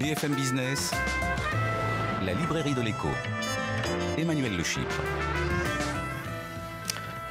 BFM Business, la librairie de l'écho. Emmanuel Le Chypre.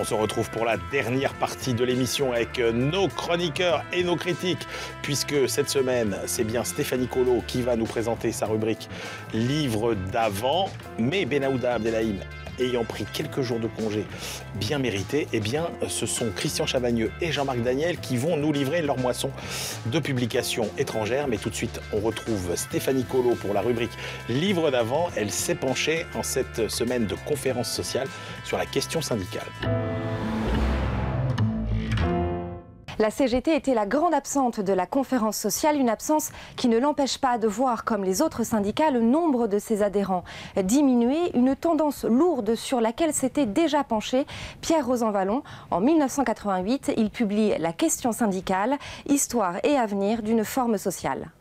On se retrouve pour la dernière partie de l'émission avec nos chroniqueurs et nos critiques, puisque cette semaine, c'est bien Stéphanie Colo qui va nous présenter sa rubrique Livre d'avant. Mais Benaouda Abdelhaim ayant pris quelques jours de congé bien mérités, eh bien, ce sont Christian Chavagneux et Jean-Marc Daniel qui vont nous livrer leur moisson de publications étrangères. Mais tout de suite, on retrouve Stéphanie Colo pour la rubrique Livre d'avant. Elle s'est penchée en cette semaine de conférence sociale sur la question syndicale. La CGT était la grande absente de la conférence sociale, une absence qui ne l'empêche pas de voir, comme les autres syndicats, le nombre de ses adhérents diminuer, une tendance lourde sur laquelle s'était déjà penché Pierre Rosanvallon. En 1988, il publie La question syndicale, histoire et avenir d'une forme sociale.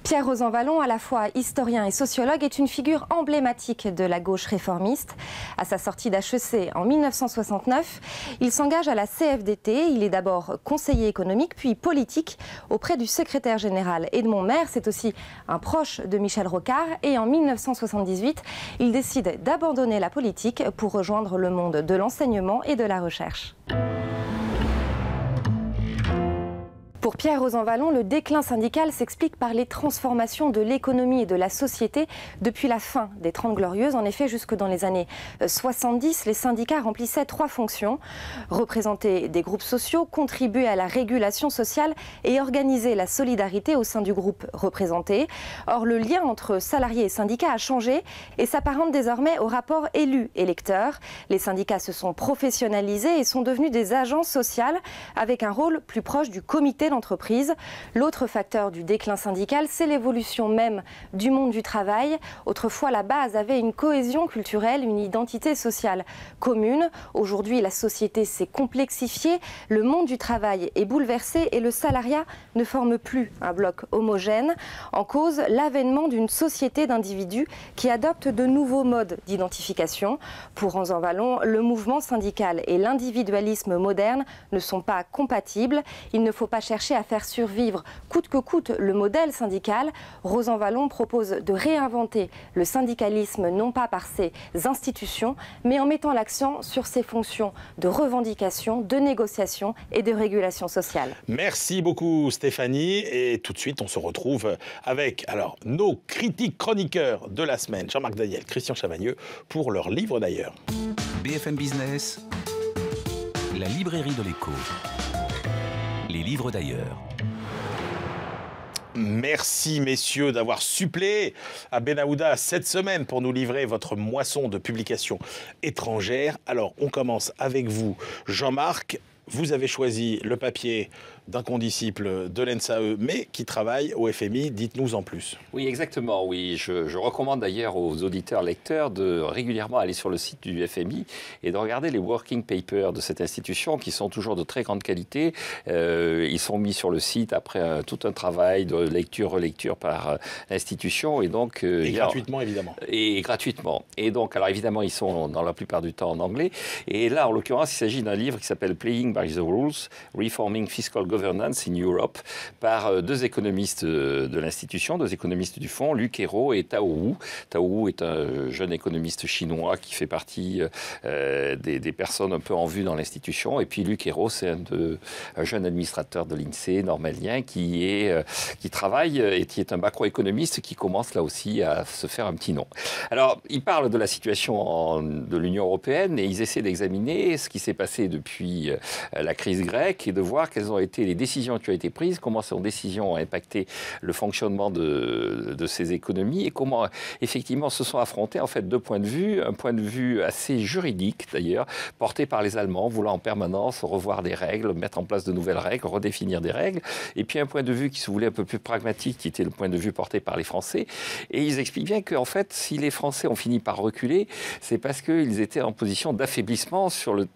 Pierre Rosanvallon, à la fois historien et sociologue, est une figure emblématique de la gauche réformiste. À sa sortie d'HEC en 1969, il s'engage à la CFDT. Il est d'abord conseiller économique, puis politique auprès du secrétaire général Edmond Maire. C'est aussi un proche de Michel Rocard. Et en 1978, il décide d'abandonner la politique pour rejoindre le monde de l'enseignement et de la recherche. Pour Pierre Rosanvallon, le déclin syndical s'explique par les transformations de l'économie et de la société depuis la fin des 30 Glorieuses. En effet, jusque dans les années 70, les syndicats remplissaient trois fonctions: représenter des groupes sociaux, contribuer à la régulation sociale et organiser la solidarité au sein du groupe représenté. Or, le lien entre salariés et syndicats a changé et s'apparente désormais au rapport élu-électeur. Les syndicats se sont professionnalisés et sont devenus des agences sociales avec un rôle plus proche du comité d'entreprise. L'autre facteur du déclin syndical, c'est l'évolution même du monde du travail. Autrefois, la base avait une cohésion culturelle, une identité sociale commune. Aujourd'hui, la société s'est complexifiée, le monde du travail est bouleversé et le salariat ne forme plus un bloc homogène. En cause, l'avènement d'une société d'individus qui adoptent de nouveaux modes d'identification. Pour Rosanvallon, le mouvement syndical et l'individualisme moderne ne sont pas compatibles. Il ne faut pas chercher à faire survivre coûte que coûte le modèle syndical. Rosanvallon propose de réinventer le syndicalisme non pas par ses institutions, mais en mettant l'accent sur ses fonctions de revendication, de négociation et de régulation sociale. Merci beaucoup Stéphanie. Et tout de suite, on se retrouve avec nos critiques chroniqueurs de la semaine, Jean-Marc Daniel, Christian Chavagneux, pour leur livre d'ailleurs. BFM Business, la librairie de l'écho. Les livres d'ailleurs. Merci messieurs d'avoir suppléé à Benaouda cette semaine pour nous livrer votre moisson de publications étrangères. Alors on commence avec vous Jean-Marc. Vous avez choisi le papier d'un condisciple de l'ENSAE, mais qui travaille au FMI. Dites-nous en plus. Oui, exactement. Oui, je recommande d'ailleurs aux auditeurs lecteurs de régulièrement aller sur le site du FMI et de regarder les working papers de cette institution qui sont toujours de très grande qualité. Ils sont mis sur le site après tout un travail de lecture, relecture par l'institution. Et donc, et gratuitement, évidemment. Et gratuitement. Et donc, alors évidemment, ils sont dans la plupart du temps en anglais. Et là, en l'occurrence, il s'agit d'un livre qui s'appelle Playing by the Rules, Reforming Fiscal Governance in Europe, par deux économistes de l'institution, deux économistes du fonds, Luc Ayrault et Tao Wu. Tao Wu est un jeune économiste chinois qui fait partie des personnes un peu en vue dans l'institution. Et puis Luc Ayrault, c'est un jeune administrateur de l'INSEE, normalien, qui travaille et qui est un macroéconomiste qui commence là aussi à se faire un petit nom. Alors, ils parlent de la situation de l'Union européenne et ils essaient d'examiner ce qui s'est passé depuis la crise grecque et de voir quelles ont été les décisions qui ont été prises, comment ces décisions ont impacté le fonctionnement de ces économies et comment effectivement se sont affrontés en fait deux points de vue. Un point de vue assez juridique d'ailleurs, porté par les Allemands, voulant en permanence revoir des règles, mettre en place de nouvelles règles, redéfinir des règles. Et puis un point de vue qui se voulait un peu plus pragmatique, qui était le point de vue porté par les Français. Et ils expliquent bien qu'en fait, si les Français ont fini par reculer, c'est parce qu'ils étaient en position d'affaiblissement sur le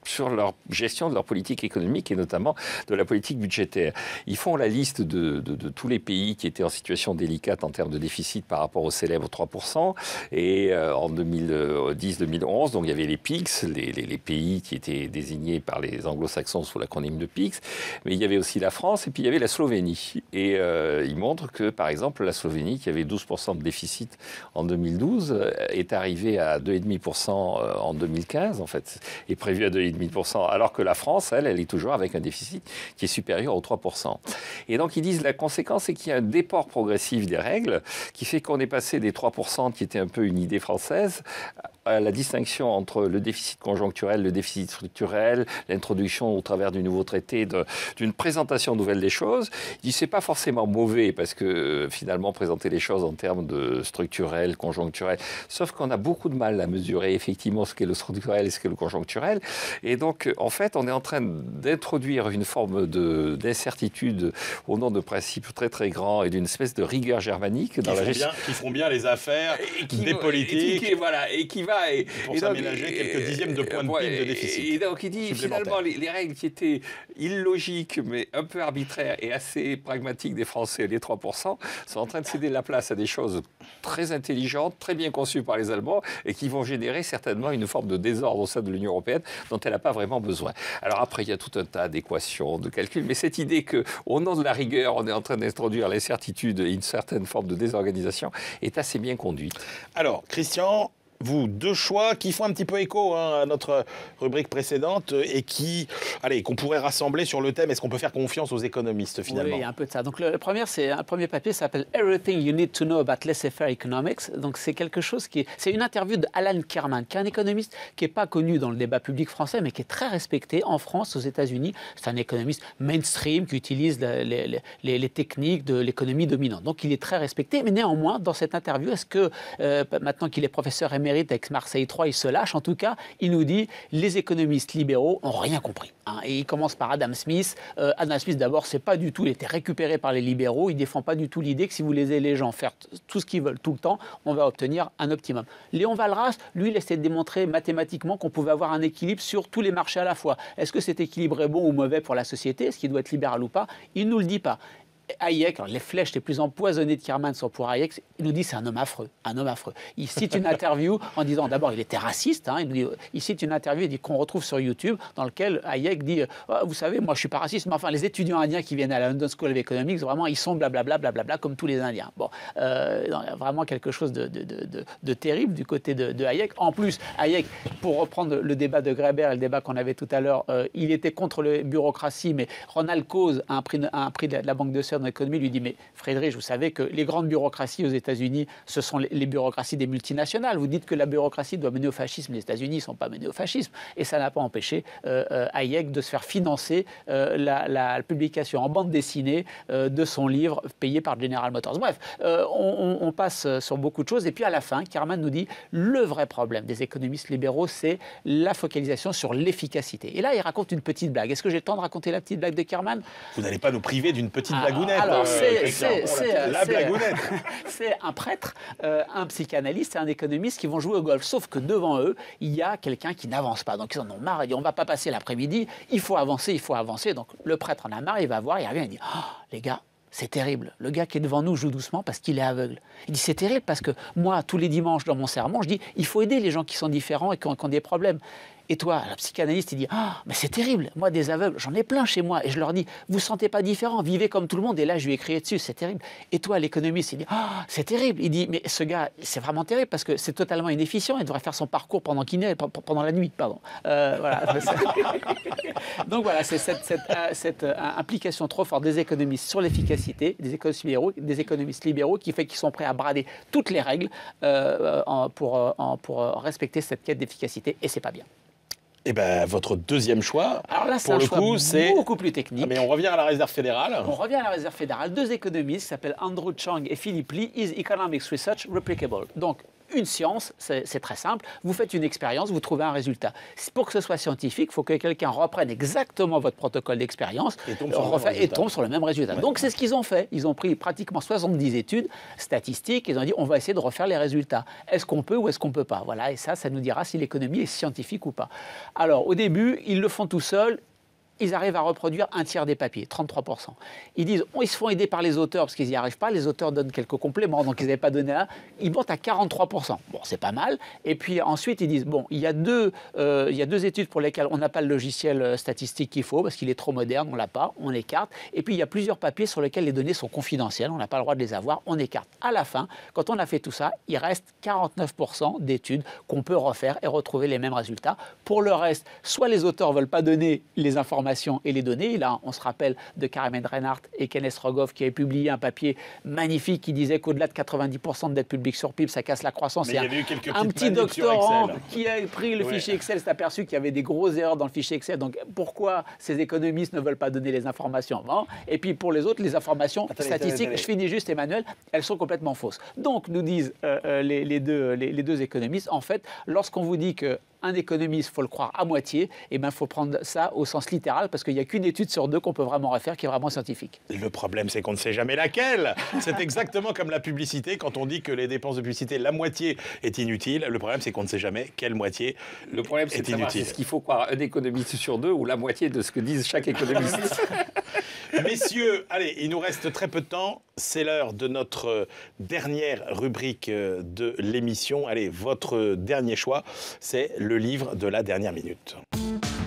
sur leur gestion de leur politique économique et notamment de la politique budgétaire. Ils font la liste de tous les pays qui étaient en situation délicate en termes de déficit par rapport au célèbre 3%. Et en 2010-2011, donc il y avait les PIGS, les pays qui étaient désignés par les anglo-saxons sous l'acronyme de PIGS. Mais il y avait aussi la France et puis il y avait la Slovénie. Et ils montrent que, par exemple, la Slovénie, qui avait 12% de déficit en 2012, est arrivée à 2,5% en 2015, en fait, est prévue à 2,5%, alors que la France, elle est toujours avec un déficit qui est supérieur aux 3%. Et donc, ils disent la conséquence, c'est qu'il y a un déport progressif des règles qui fait qu'on est passé des 3%, qui était un peu une idée française, à la distinction entre le déficit conjoncturel, le déficit structurel, l'introduction au travers du nouveau traité d'une présentation nouvelle des choses. Il dit c'est pas forcément mauvais parce que finalement présenter les choses en termes de structurel, conjoncturel, sauf qu'on a beaucoup de mal à mesurer effectivement ce qu'est le structurel et ce qu'est le conjoncturel. Et donc en fait on est en train d'introduire une forme d'incertitude au nom de principes très très grands et d'une espèce de rigueur germanique dans la gestion. Qui feront bien les affaires des politiques. Et qui va pour s'aménager quelques dixièmes de points de PIB de déficit. Et donc il dit finalement les règles qui étaient illogiques mais un peu arbitraires et assez pragmatiques des Français, les 3%, sont en train de céder la place à des choses très intelligentes, très bien conçues par les Allemands et qui vont générer certainement une forme de désordre au sein de l'Union européenne dont elle n'a pas vraiment besoin. Alors après, il y a tout un tas d'équations, de calculs, mais cette idée qu'au nom de la rigueur, on est en train d'introduire l'incertitude et une certaine forme de désorganisation est assez bien conduite. Alors, Christian, vous, deux choix qui font un petit peu écho à notre rubrique précédente et qu'on pourrait rassembler sur le thème. Est-ce qu'on peut faire confiance aux économistes finalement? Oui, il y a un peu de ça. Donc le premier papier s'appelle Everything You Need to Know About Laissez-faire Economics. Donc c'est quelque chose c'est une interview d'Alan Kerman, qui est un économiste qui n'est pas connu dans le débat public français, mais qui est très respecté en France, aux États-Unis. C'est un économiste mainstream qui utilise les techniques de l'économie dominante. Donc il est très respecté, mais néanmoins dans cette interview, est-ce que maintenant qu'il est professeur émérite avec Marseille 3, il se lâche. En tout cas, il nous dit les économistes libéraux n'ont rien compris. Et il commence par Adam Smith. Adam Smith, d'abord, c'est pas du tout, il était récupéré par les libéraux. Il défend pas du tout l'idée que si vous laissez les gens faire tout ce qu'ils veulent tout le temps, on va obtenir un optimum. Léon Walras, lui, il essaie de démontrer mathématiquement qu'on pouvait avoir un équilibre sur tous les marchés à la fois. Est-ce que cet équilibre est bon ou mauvais pour la société? Est-ce qu'il doit être libéral ou pas? Il nous le dit pas. Hayek, alors les flèches les plus empoisonnées de Kerman sont pour Hayek, il nous dit c'est un homme affreux, un homme affreux. Il cite une interview en disant d'abord il était raciste, il cite une interview qu'on retrouve sur YouTube dans laquelle Hayek dit oh, vous savez moi je suis pas raciste mais enfin les étudiants indiens qui viennent à la London School of Economics vraiment ils sont blablabla blablabla comme tous les Indiens. Bon, vraiment quelque chose de terrible du côté de Hayek. En plus Hayek, pour reprendre le débat de Graeber et le débat qu'on avait tout à l'heure, il était contre la bureaucratie mais Ronald Coase a un prix de la Banque de Sœur dans l'économie lui dit mais Friedrich, vous savez que les grandes bureaucraties aux États-Unis ce sont les bureaucraties des multinationales. Vous dites que la bureaucratie doit mener au fascisme, les États-Unis ne sont pas menés au fascisme et ça n'a pas empêché Hayek de se faire financer la publication en bande dessinée de son livre payé par General Motors. Bref, on passe sur beaucoup de choses et puis à la fin Kerman nous dit le vrai problème des économistes libéraux c'est la focalisation sur l'efficacité. Et là il raconte une petite blague. Est-ce que j'ai le temps de raconter la petite blague de Kerman? Vous n'allez pas nous priver d'une petite blagounette. Alors, la blagounette. C'est un prêtre, un psychanalyste et un économiste qui vont jouer au golf. Sauf que devant eux, il y a quelqu'un qui n'avance pas. Donc ils en ont marre. Ils disent on ne va pas passer l'après-midi. Il faut avancer, il faut avancer. Donc le prêtre en a marre. Il va voir, il revient, il dit oh, les gars. C'est terrible. Le gars qui est devant nous joue doucement parce qu'il est aveugle. Il dit c'est terrible parce que moi, tous les dimanches dans mon sermon, je dis il faut aider les gens qui sont différents et qui ont des problèmes. Et toi, le psychanalyste, il dit ah, mais c'est terrible. Moi, des aveugles, j'en ai plein chez moi. Et je leur dis vous ne vous sentez pas différent, vivez comme tout le monde. Et là, je lui ai crié dessus, c'est terrible. Et toi, l'économiste, il dit ah, c'est terrible. Il dit mais ce gars, c'est vraiment terrible parce que c'est totalement inefficient. Il devrait faire son parcours pendant la nuit. Pardon. Voilà. Donc voilà, c'est cette implication trop forte des économistes sur l'efficacité, des économistes libéraux qui fait qu'ils sont prêts à brader toutes les règles pour respecter cette quête d'efficacité. Et c'est pas bien. Eh bien, votre deuxième choix, alors là, pour le coup, c'est beaucoup plus technique. Ah, mais on revient à la Réserve fédérale. On revient à la Réserve fédérale. Deux économistes qui s'appellent Andrew Chang et Philip Lee. Is Economics Research Replicable? Donc, une science, c'est très simple. Vous faites une expérience, vous trouvez un résultat. Pour que ce soit scientifique, il faut que quelqu'un reprenne exactement votre protocole d'expérience et tombe sur le même résultat. Ouais. Donc c'est ce qu'ils ont fait. Ils ont pris pratiquement 70 études statistiques. Ils ont dit on va essayer de refaire les résultats. Est-ce qu'on peut ou est-ce qu'on ne peut pas? Voilà, et ça nous dira si l'économie est scientifique ou pas. Alors au début, ils le font tout seuls. Ils arrivent à reproduire un tiers des papiers, 33%. Ils disent, ils se font aider par les auteurs parce qu'ils n'y arrivent pas. Les auteurs donnent quelques compléments, donc ils n'avaient pas donné un. Ils montent à 43%. Bon, c'est pas mal. Et puis ensuite, ils disent, bon, il y a deux études pour lesquelles on n'a pas le logiciel statistique qu'il faut parce qu'il est trop moderne, on l'a pas, on écarte. Et puis il y a plusieurs papiers sur lesquels les données sont confidentielles, on n'a pas le droit de les avoir, on écarte. À la fin, quand on a fait tout ça, il reste 49% d'études qu'on peut refaire et retrouver les mêmes résultats. Pour le reste, soit les auteurs ne veulent pas donner les informations et les données. Là, on se rappelle de Karen Reinhardt et Kenneth Rogoff qui avaient publié un papier magnifique qui disait qu'au-delà de 90% de dette publique sur PIB, ça casse la croissance. Mais il y avait eu quelques un petit doctorant qui a pris le fichier Excel s'est aperçu qu'il y avait des grosses erreurs dans le fichier Excel. Donc, pourquoi ces économistes ne veulent pas donner les informations? Bon. Et puis, pour les autres, les informations statistiques, je finis juste, Emmanuel, elles sont complètement fausses. Donc, nous disent les deux économistes, en fait, lorsqu'on vous dit que un économiste, il faut le croire à moitié, et ben, il faut prendre ça au sens littéral, parce qu'il n'y a qu'une étude sur deux qu'on peut vraiment refaire qui est vraiment scientifique. Le problème, c'est qu'on ne sait jamais laquelle. C'est exactement comme la publicité, quand on dit que les dépenses de publicité, la moitié est inutile. Le problème, c'est qu'on ne sait jamais quelle moitié Le problème, c'est de savoir si ce qu'il faut croire un économiste sur deux ou la moitié de ce que disent chaque économiste. Messieurs, allez, il nous reste très peu de temps. C'est l'heure de notre dernière rubrique de l'émission. Allez, votre dernier choix, c'est le livre de la dernière minute.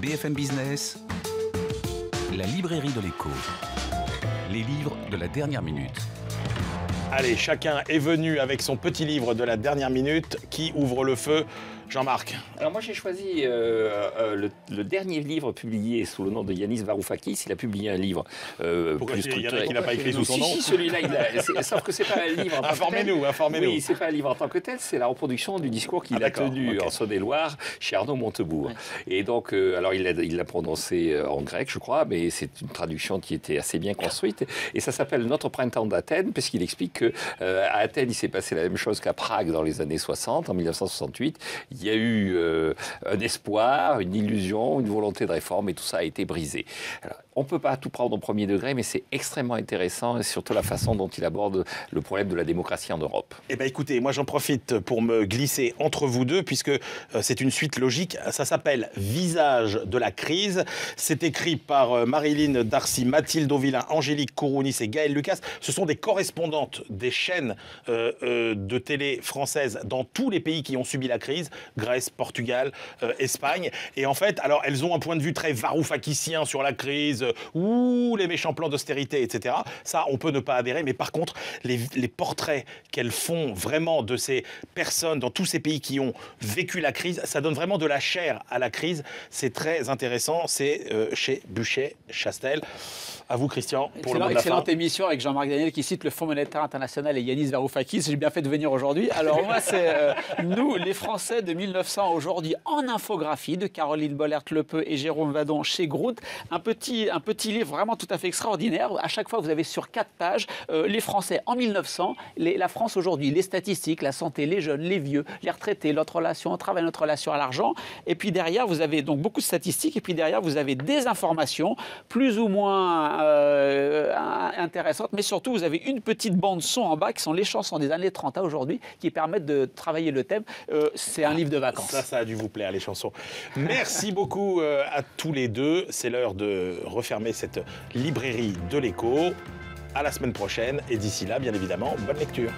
BFM Business, la librairie de l'écho. Les livres de la dernière minute. Allez, chacun est venu avec son petit livre de la dernière minute. Qui ouvre le feu? Jean-Marc. Alors moi j'ai choisi le dernier livre publié sous le nom de Yanis Varoufakis. Il a publié un livre Pourquoi plus structuré. Il y en a qui n'a pas écrit sous son nom. Si, celui-là, sauf que c'est pas un livre en tant que tel. Informez-nous. Oui, c'est pas un livre en tant que tel, c'est la reproduction du discours qu'il a tenu en Saône-et-Loire chez Arnaud Montebourg. Ouais. Et donc, alors il l'a prononcé en grec, je crois, mais c'est une traduction qui était assez bien construite. Et ça s'appelle Notre printemps d'Athènes, parce qu'il explique que à Athènes, il s'est passé la même chose qu'à Prague dans les années 60, en 1968. Il y a eu un espoir, une illusion, une volonté de réforme et tout ça a été brisé. Alors, on ne peut pas tout prendre au premier degré, mais c'est extrêmement intéressant et surtout la façon dont il aborde le problème de la démocratie en Europe. Eh bien écoutez, moi j'en profite pour me glisser entre vous deux puisque c'est une suite logique. Ça s'appelle Visage de la crise. C'est écrit par Marilyn Darcy, Mathilde Auvillain, Angélique Kourounis et Gaëlle Lucas. Ce sont des correspondantes des chaînes de télé françaises dans tous les pays qui ont subi la crise. Grèce, Portugal, Espagne. Et en fait, alors elles ont un point de vue très varoufakissien sur la crise, ou les méchants plans d'austérité, etc. Ça, on peut ne pas adhérer, mais par contre, les portraits qu'elles font vraiment de ces personnes dans tous ces pays qui ont vécu la crise, ça donne vraiment de la chair à la crise. C'est très intéressant. C'est chez Buchet-Chastel. À vous, Christian, pour le mot de la fin. Excellente émission avec Jean-Marc Daniel qui cite le Fonds monétaire international et Yanis Varoufakis. J'ai bien fait de venir aujourd'hui. Alors moi, c'est nous, les Français de 1900 aujourd'hui en infographie de Caroline Bollert-Lepeu et Jérôme Vadon chez Groot. Un petit livre vraiment tout à fait extraordinaire. À chaque fois, vous avez sur 4 pages les Français en 1900, la France aujourd'hui, les statistiques, la santé, les jeunes, les vieux, les retraités, notre relation au travail, notre relation à l'argent. Et puis derrière, vous avez donc beaucoup de statistiques. Et puis derrière, vous avez des informations plus ou moins intéressantes, mais surtout vous avez une petite bande son en bas qui sont les chansons des années 30 à aujourd'hui qui permettent de travailler le thème. C'est un livre de vacances. Ça a dû vous plaire, les chansons. Merci beaucoup à tous les deux. C'est l'heure de refermer cette librairie de l'écho. À la semaine prochaine et d'ici là, bien évidemment, bonne lecture.